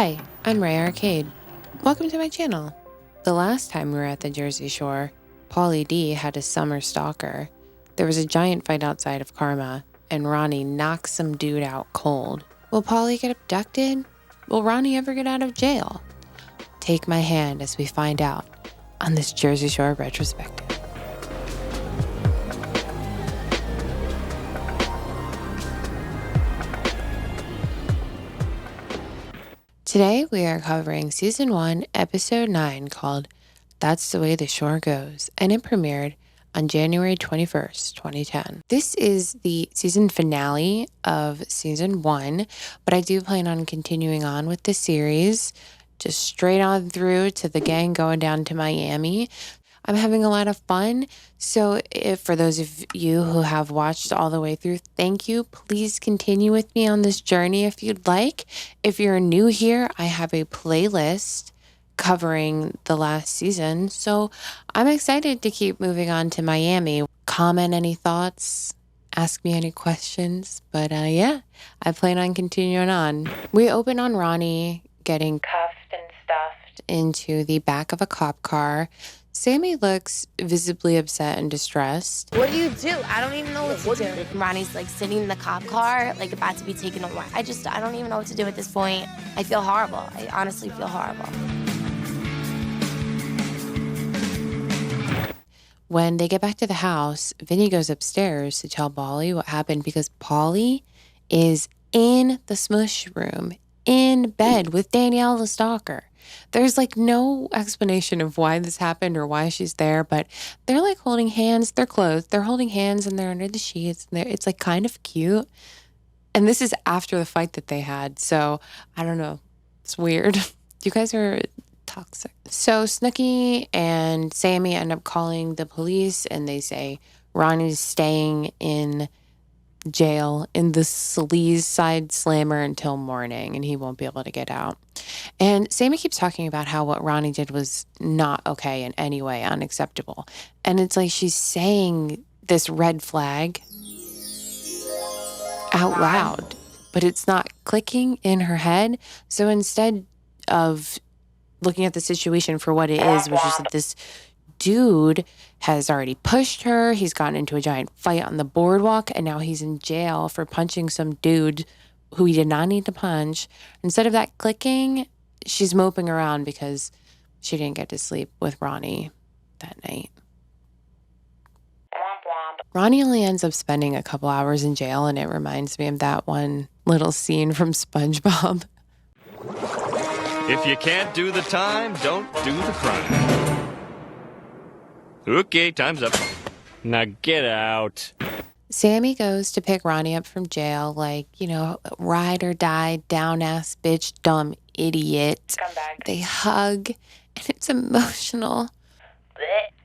Hi, I'm Rae Arcade. Welcome to my channel. The last time we were at the Jersey Shore, Pauly D had a summer stalker. There was a giant fight outside of Karma, and Ronnie knocked some dude out cold. Will Pauly get abducted? Will Ronnie ever get out of jail? Take my hand as we find out on this Jersey Shore retrospective. Today we are covering Season 1, Episode 9 called That's the Way the Shore Goes, and it premiered on January 21st, 2010. This is the season finale of Season 1, but I do plan on continuing on with the series, just straight on through to the gang going down to Miami. I'm having a lot of fun, so if for those of you who have watched all the way through, thank you. Please continue with me on this journey if you'd like. If you're new here, I have a playlist covering the last season, so I'm excited to keep moving on to Miami. Comment any thoughts, ask me any questions, but yeah, I plan on continuing on. We open on Ronnie getting cuffed and stuffed into the back of a cop car. Sammi looks visibly upset and distressed. What do? I don't even know what to do. Ronnie's like sitting in the cop car, like about to be taken away. I don't even know what to do at this point. I feel horrible. I honestly feel horrible. When they get back to the house, Vinny goes upstairs to tell Pauly what happened because Pauly is in the SMUSH room, in bed with Danielle the stalker. There's like no explanation of why this happened or why she's there, but they're like holding hands. They're clothed. They're holding hands and they're under the sheets. And it's like kind of cute. And this is after the fight that they had. So I don't know. It's weird. You guys are toxic. So Snooki and Sammi end up calling the police and they say Ronnie's staying in jail in the Seaside slammer until morning and he won't be able to get out. And Sammi keeps talking about how what Ronnie did was not okay in any way, unacceptable. And it's like she's saying this red flag out loud, but it's not clicking in her head. So instead of looking at the situation for what it is, which is that this dude has already pushed her, he's gotten into a giant fight on the boardwalk, and now he's in jail for punching some dude who he did not need to punch. Instead of that clicking, she's moping around because she didn't get to sleep with Ronnie that night. Ronnie only ends up spending a couple hours in jail, and it reminds me of that one little scene from SpongeBob. If you can't do the time, don't do the crime. Okay, time's up. Now get out. Sammi goes to pick Ronnie up from jail like, ride or die, down-ass bitch, dumb idiot. Scumbag. They hug, and it's emotional.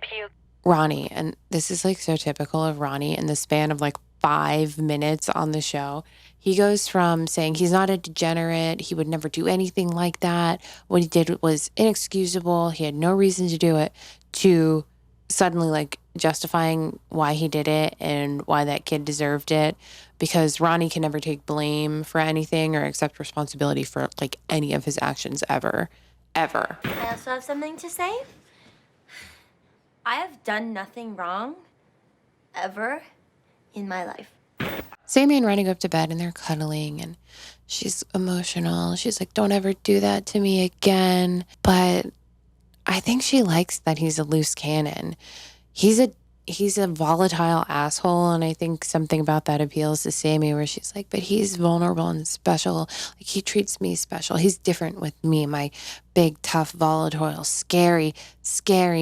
Puke. Ronnie, and this is like so typical of Ronnie in the span of like 5 minutes on the show. He goes from saying he's not a degenerate, he would never do anything like that, what he did was inexcusable, he had no reason to do it, to suddenly like justifying why he did it and why that kid deserved it, because Ronnie can never take blame for anything or accept responsibility for like any of his actions ever. I also have something to say. I have done nothing wrong ever in my life. Sammi and Ronnie go up to bed and they're cuddling and she's emotional. She's like, don't ever do that to me again. But I think she likes that he's a loose cannon. He's a volatile asshole, and I think something about that appeals to Sammi, where she's like, but he's vulnerable and special. Like, he treats me special. He's different with me, my big, tough, volatile, scary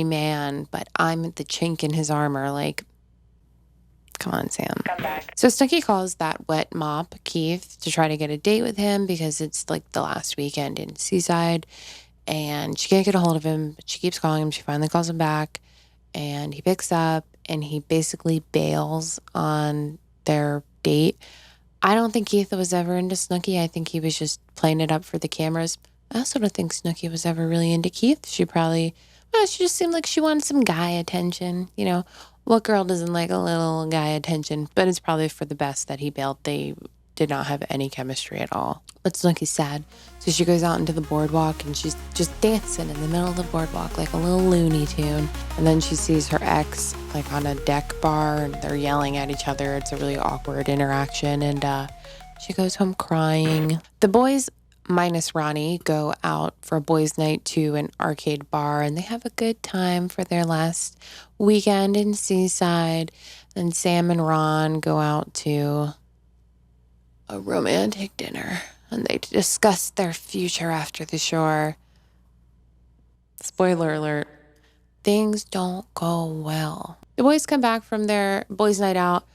man, but I'm the chink in his armor. Like, come on, Sam. Come back. So Snooki calls that wet mop, Keith, to try to get a date with him because it's like the last weekend in Seaside. And she can't get a hold of him, but she keeps calling him. She finally calls him back, and he picks up, and he basically bails on their date. I don't think Keith was ever into Snooki. I think he was just playing it up for the cameras. I also don't think Snooki was ever really into Keith. She just seemed like she wanted some guy attention. What girl doesn't like a little guy attention? But it's probably for the best that he bailed. They did not have any chemistry at all. But Snooki's sad. So she goes out into the boardwalk and she's just dancing in the middle of the boardwalk like a little Looney Tune. And then she sees her ex like on a deck bar and they're yelling at each other. It's a really awkward interaction. And she goes home crying. The boys, minus Ronnie, go out for a boys' night to an arcade bar and they have a good time for their last weekend in Seaside. And Sam and Ron go out to a romantic dinner and they discuss their future after the shore. Spoiler alert, things don't go well. The boys come back from their boys' night out.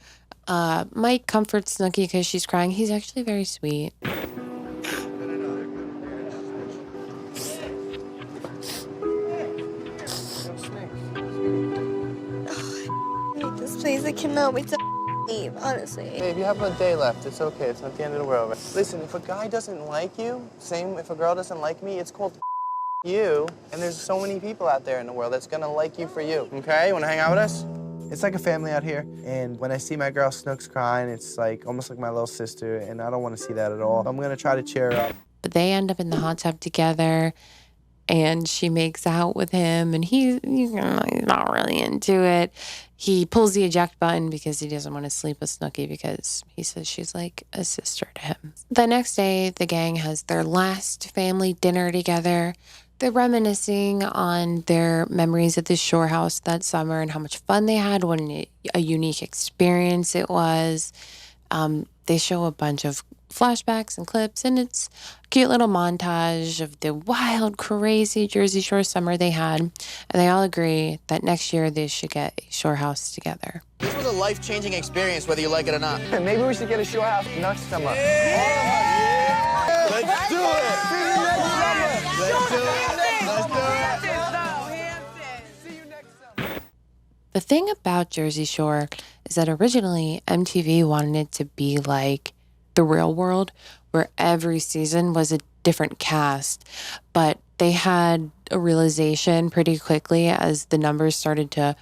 Mike comforts Snooki because she's crying. He's actually very sweet. This place, I cannot wait to leave, honestly. Babe, you have a day left. It's okay. It's not the end of the world. Listen, if a guy doesn't like you, same if a girl doesn't like me, it's called you. And there's so many people out there in the world that's gonna like you for you. Okay? You wanna hang out with us? It's like a family out here. And when I see my girl Snooks crying, it's like almost like my little sister. And I don't want to see that at all. I'm gonna try to cheer her up. But they end up in the hot tub together. And she makes out with him, and he's not really into it. He pulls the eject button because he doesn't want to sleep with Snooki because he says she's like a sister to him. The next day, the gang has their last family dinner together. They're reminiscing on their memories at the shore house that summer and how much fun they had, what a unique experience it was. They show a bunch of flashbacks and clips, and it's a cute little montage of the wild, crazy Jersey Shore summer they had. And they all agree that next year they should get a shore house together. This was a life-changing experience, whether you like it or not. And maybe we should get a shore house next summer. Yeah! Let's do it! Let's do it! Let's do it! The thing about Jersey Shore is that originally MTV wanted it to be like the real world, where every season was a different cast. But they had a realization pretty quickly as the numbers started to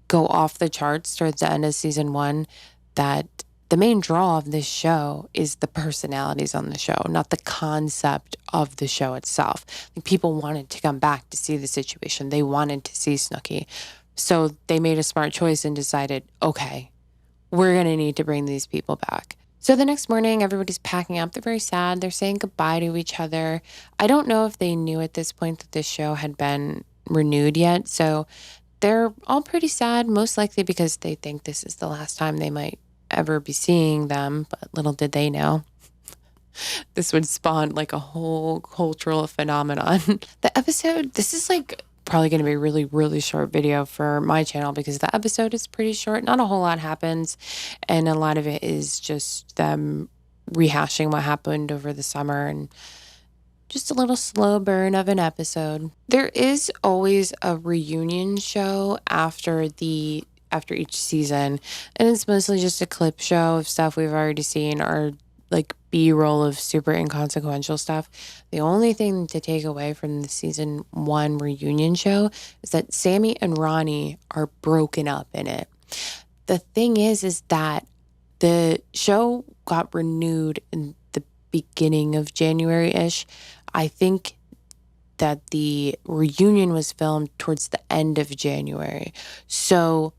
go off the charts towards the end of season 1 that the main draw of this show is the personalities on the show, not the concept of the show itself. Like, people wanted to come back to see the situation. They wanted to see Snooki. So they made a smart choice and decided, okay, we're going to need to bring these people back. So the next morning, everybody's packing up. They're very sad. They're saying goodbye to each other. I don't know if they knew at this point that this show had been renewed yet. So they're all pretty sad, most likely because they think this is the last time they might ever be seeing them. But little did they know, this would spawn like a whole cultural phenomenon. The episode, this is like probably going to be a really, really short video for my channel because the episode is pretty short. Not a whole lot happens. And a lot of it is just them rehashing what happened over the summer and just a little slow burn of an episode. There is always a reunion show after each season. And it's mostly just a clip show of stuff we've already seen or like B-roll of super inconsequential stuff. The only thing to take away from the season 1 reunion show is that Sammi and Ronnie are broken up in it. The thing is that the show got renewed in the beginning of January-ish. I think that the reunion was filmed towards the end of January. So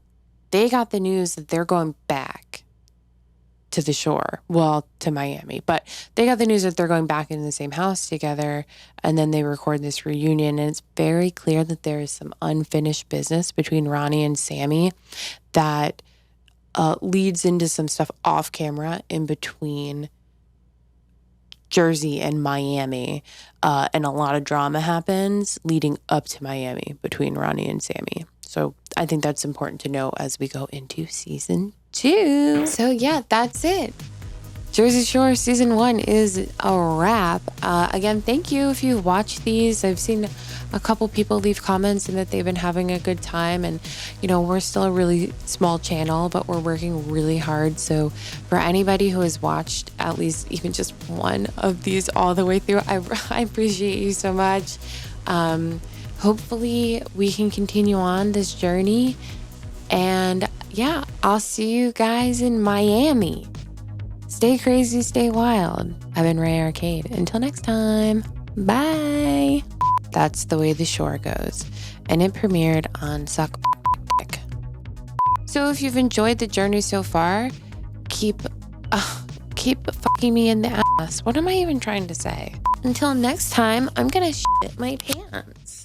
they got the news that they're going back to the shore, well, to Miami, but they got the news that they're going back in the same house together, and then they record this reunion, and it's very clear that there is some unfinished business between Ronnie and Sammi that leads into some stuff off camera in between Jersey and Miami, and a lot of drama happens leading up to Miami between Ronnie and Sammi. So I think that's important to know as we go into season 2. So yeah, that's it. Jersey Shore season 1 is a wrap. Again, thank you if you watch these. I've seen a couple people leave comments and that they've been having a good time. And, you know, we're still a really small channel, but we're working really hard. So for anybody who has watched at least even just one of these all the way through, I appreciate you so much. Hopefully we can continue on this journey. And yeah, I'll see you guys in Miami. Stay crazy, stay wild. I've been Rae Arcade. Until next time, bye. That's the Way the Shore Goes, and it premiered on Suck. So if you've enjoyed the journey so far, keep fucking me in the ass. What am I even trying to say? Until next time, I'm gonna shit my pants.